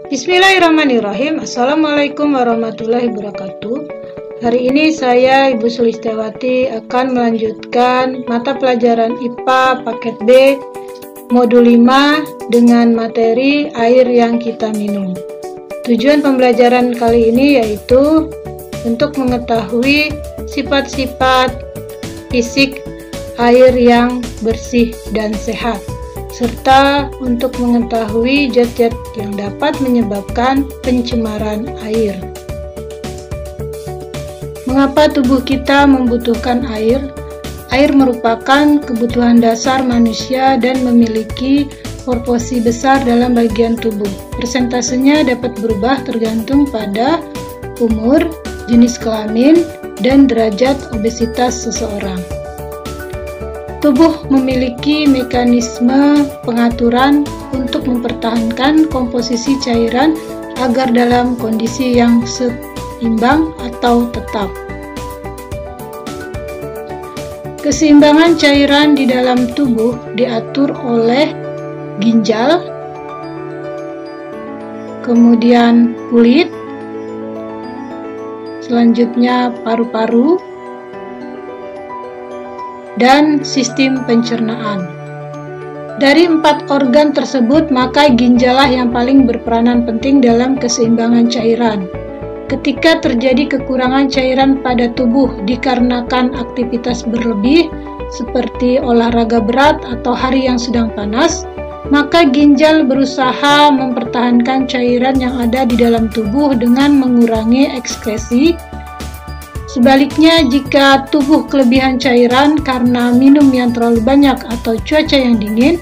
Bismillahirrahmanirrahim. Assalamualaikum warahmatullahi wabarakatuh. Hari ini saya, Ibu Sulistiawati, akan melanjutkan mata pelajaran IPA paket B modul 5 dengan materi air yang kita minum. Tujuan pembelajaran kali ini yaitu untuk mengetahui sifat-sifat fisik air yang bersih dan sehat, serta untuk mengetahui zat-zat yang dapat menyebabkan pencemaran air. Mengapa tubuh kita membutuhkan air? Air merupakan kebutuhan dasar manusia dan memiliki proporsi besar dalam bagian tubuh. Persentasenya dapat berubah tergantung pada umur, jenis kelamin, dan derajat obesitas seseorang. Tubuh memiliki mekanisme pengaturan untuk mempertahankan komposisi cairan agar dalam kondisi yang seimbang atau tetap. Keseimbangan cairan di dalam tubuh diatur oleh ginjal, kemudian kulit, selanjutnya paru-paru, dan sistem pencernaan. Dari 4 organ tersebut, maka ginjallah yang paling berperanan penting dalam keseimbangan cairan. Ketika terjadi kekurangan cairan pada tubuh dikarenakan aktivitas berlebih, seperti olahraga berat atau hari yang sedang panas, maka ginjal berusaha mempertahankan cairan yang ada di dalam tubuh dengan mengurangi ekskresi. Sebaliknya, jika tubuh kelebihan cairan karena minum yang terlalu banyak atau cuaca yang dingin,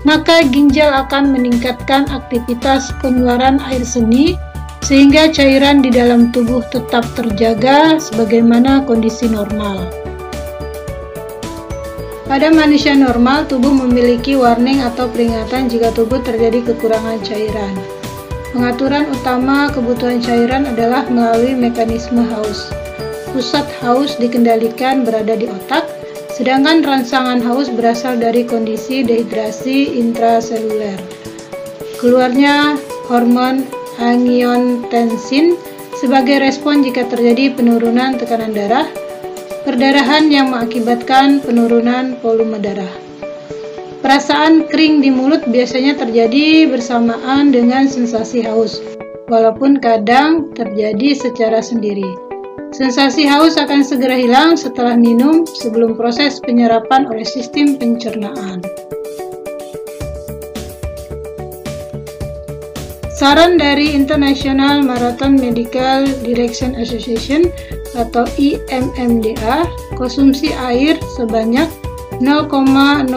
maka ginjal akan meningkatkan aktivitas pengeluaran air seni sehingga cairan di dalam tubuh tetap terjaga sebagaimana kondisi normal. Pada manusia normal, tubuh memiliki warning atau peringatan jika tubuh terjadi kekurangan cairan. Pengaturan utama kebutuhan cairan adalah melalui mekanisme haus. Pusat haus dikendalikan berada di otak, sedangkan rangsangan haus berasal dari kondisi dehidrasi intraseluler. Keluarnya hormon angiotensin sebagai respon jika terjadi penurunan tekanan darah, perdarahan yang mengakibatkan penurunan volume darah. Perasaan kering di mulut biasanya terjadi bersamaan dengan sensasi haus, walaupun kadang terjadi secara sendiri. Sensasi haus akan segera hilang setelah minum sebelum proses penyerapan oleh sistem pencernaan. Saran dari International Marathon Medical Direction Association atau IMMDA, konsumsi air sebanyak 0,03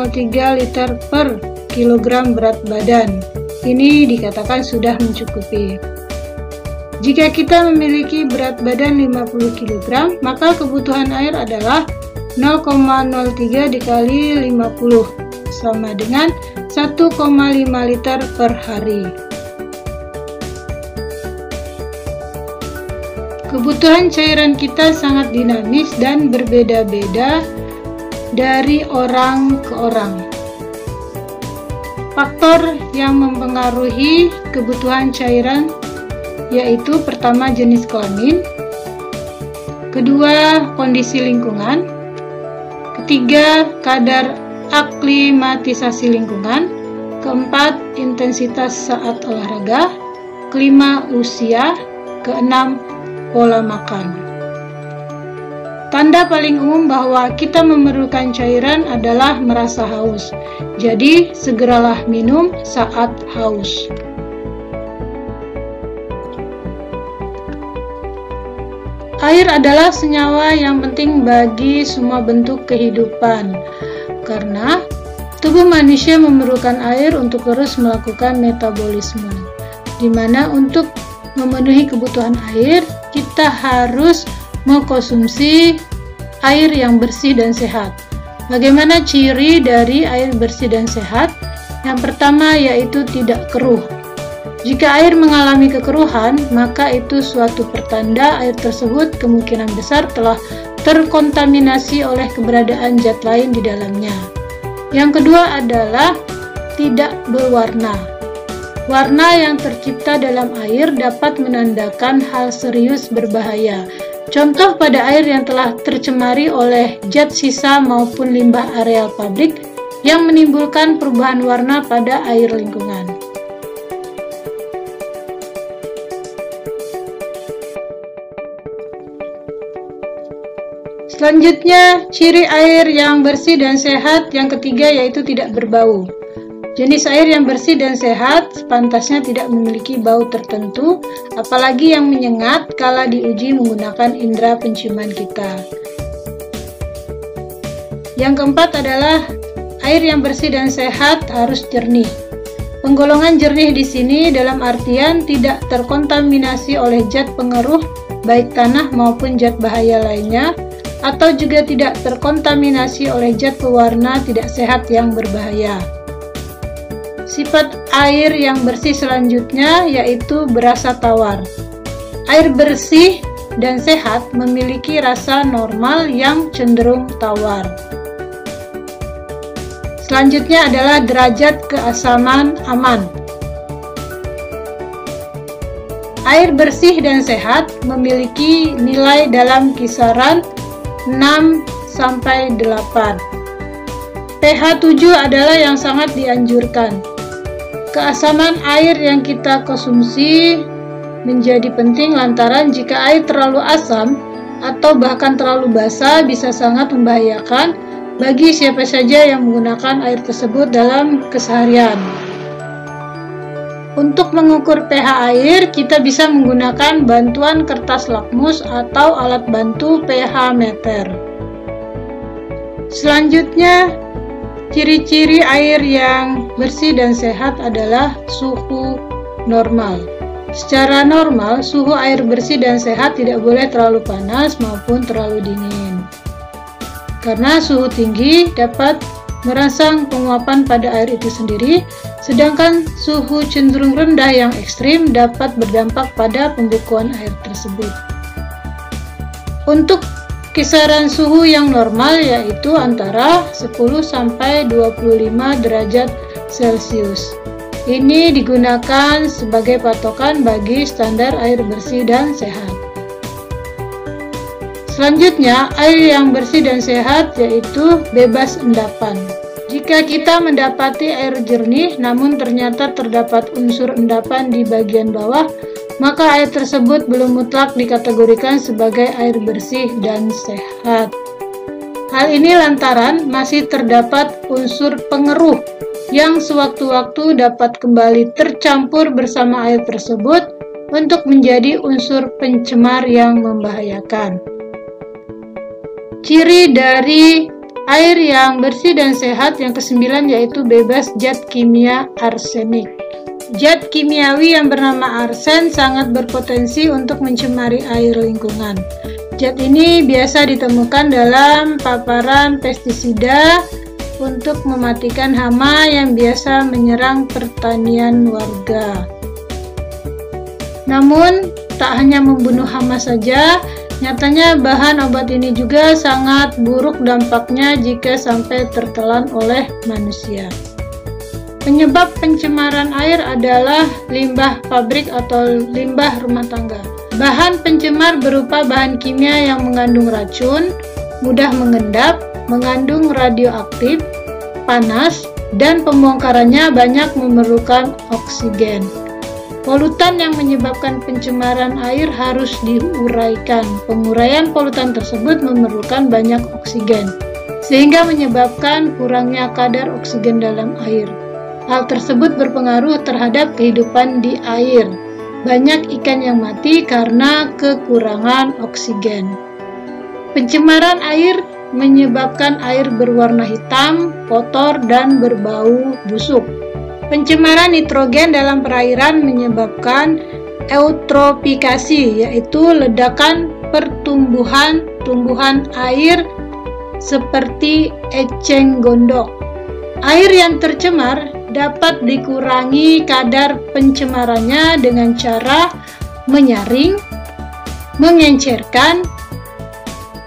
liter per kilogram berat badan. Ini dikatakan sudah mencukupi. Jika kita memiliki berat badan 50 kg, maka kebutuhan air adalah 0,03 dikali 50, sama dengan 1,5 liter per hari. Kebutuhan cairan kita sangat dinamis dan berbeda-beda dari orang ke orang. Faktor yang mempengaruhi kebutuhan cairan yaitu pertama jenis kelamin, kedua kondisi lingkungan, ketiga kadar aklimatisasi lingkungan, keempat intensitas saat olahraga, kelima usia, keenam pola makan. Tanda paling umum bahwa kita memerlukan cairan adalah merasa haus, jadi segeralah minum saat haus. Air adalah senyawa yang penting bagi semua bentuk kehidupan, karena tubuh manusia memerlukan air untuk terus melakukan metabolisme, di mana untuk memenuhi kebutuhan air, kita harus mengkonsumsi air yang bersih dan sehat. Bagaimana ciri dari air bersih dan sehat? Yang pertama yaitu tidak keruh. Jika air mengalami kekeruhan, maka itu suatu pertanda air tersebut kemungkinan besar telah terkontaminasi oleh keberadaan zat lain di dalamnya. Yang kedua adalah tidak berwarna. Warna yang tercipta dalam air dapat menandakan hal serius berbahaya. Contoh pada air yang telah tercemari oleh zat sisa maupun limbah areal pabrik yang menimbulkan perubahan warna pada air lingkungan. Selanjutnya, ciri air yang bersih dan sehat yang ketiga yaitu tidak berbau. Jenis air yang bersih dan sehat sepantasnya tidak memiliki bau tertentu, apalagi yang menyengat kala diuji menggunakan indera penciuman kita. Yang keempat adalah air yang bersih dan sehat harus jernih. Penggolongan jernih di sini dalam artian tidak terkontaminasi oleh zat pengeruh baik tanah maupun zat bahaya lainnya, atau juga tidak terkontaminasi oleh zat pewarna tidak sehat yang berbahaya. Sifat air yang bersih selanjutnya yaitu berasa tawar. Air bersih dan sehat memiliki rasa normal yang cenderung tawar. Selanjutnya adalah derajat keasaman aman. Air bersih dan sehat memiliki nilai dalam kisaran 6-8. pH 7 adalah yang sangat dianjurkan. Keasaman air yang kita konsumsi menjadi penting lantaran jika air terlalu asam atau bahkan terlalu basah bisa sangat membahayakan bagi siapa saja yang menggunakan air tersebut dalam keseharian. Untuk mengukur pH air, kita bisa menggunakan bantuan kertas lakmus atau alat bantu pH meter. Selanjutnya, ciri-ciri air yang bersih dan sehat adalah suhu normal. Secara normal, suhu air bersih dan sehat tidak boleh terlalu panas maupun terlalu dingin. Karena suhu tinggi dapat merangsang penguapan pada air itu sendiri, sedangkan suhu cenderung rendah yang ekstrim dapat berdampak pada pembekuan air tersebut. Untuk kisaran suhu yang normal yaitu antara 10-25 derajat Celcius. Ini digunakan sebagai patokan bagi standar air bersih dan sehat. Selanjutnya, air yang bersih dan sehat yaitu bebas endapan. Jika kita mendapati air jernih namun ternyata terdapat unsur endapan di bagian bawah, maka air tersebut belum mutlak dikategorikan sebagai air bersih dan sehat. Hal ini lantaran masih terdapat unsur pengeruh yang sewaktu-waktu dapat kembali tercampur bersama air tersebut untuk menjadi unsur pencemar yang membahayakan. Ciri dari air yang bersih dan sehat yang kesembilan yaitu bebas zat kimia arsenik. Zat kimiawi yang bernama arsen sangat berpotensi untuk mencemari air lingkungan. Zat ini biasa ditemukan dalam paparan pestisida untuk mematikan hama yang biasa menyerang pertanian warga. Namun, tak hanya membunuh hama saja, nyatanya bahan obat ini juga sangat buruk dampaknya jika sampai tertelan oleh manusia. Penyebab pencemaran air adalah limbah pabrik atau limbah rumah tangga. Bahan pencemar berupa bahan kimia yang mengandung racun, mudah mengendap, mengandung radioaktif, panas, dan pembongkarannya banyak memerlukan oksigen. Polutan yang menyebabkan pencemaran air harus diuraikan. Penguraian polutan tersebut memerlukan banyak oksigen, sehingga menyebabkan kurangnya kadar oksigen dalam air. Hal tersebut berpengaruh terhadap kehidupan di air. Banyak ikan yang mati karena kekurangan oksigen. Pencemaran air menyebabkan air berwarna hitam, kotor, dan berbau busuk. Pencemaran nitrogen dalam perairan menyebabkan eutrofikasi, yaitu ledakan pertumbuhan tumbuhan air seperti eceng gondok. Air yang tercemar dapat dikurangi kadar pencemarannya dengan cara menyaring, mengencerkan,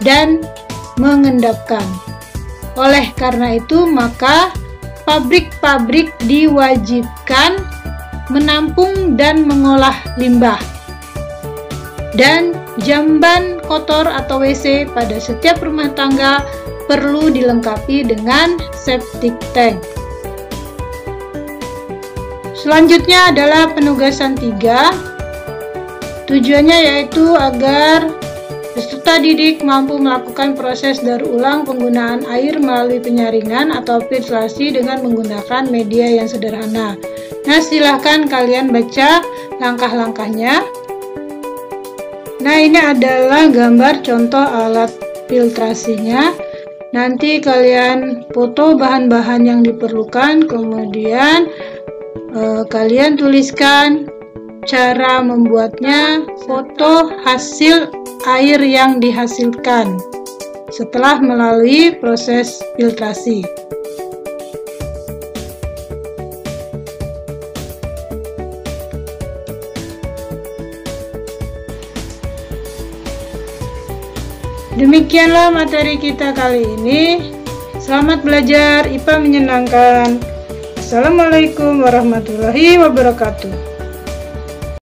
dan mengendapkan. Oleh karena itu, maka pabrik-pabrik diwajibkan menampung dan mengolah limbah. Dan jamban kotor atau WC pada setiap rumah tangga perlu dilengkapi dengan septic tank. Selanjutnya adalah penugasan 3. Tujuannya yaitu agar peserta didik mampu melakukan proses daur ulang penggunaan air melalui penyaringan atau filtrasi dengan menggunakan media yang sederhana. Nah, silahkan kalian baca langkah-langkahnya. Nah, ini adalah gambar contoh alat filtrasinya. Nanti kalian foto bahan-bahan yang diperlukan, kemudian kalian tuliskan cara membuatnya, foto hasil air yang dihasilkan setelah melalui proses filtrasi. Demikianlah materi kita kali ini. Selamat belajar, IPA menyenangkan. Assalamualaikum warahmatullahi wabarakatuh.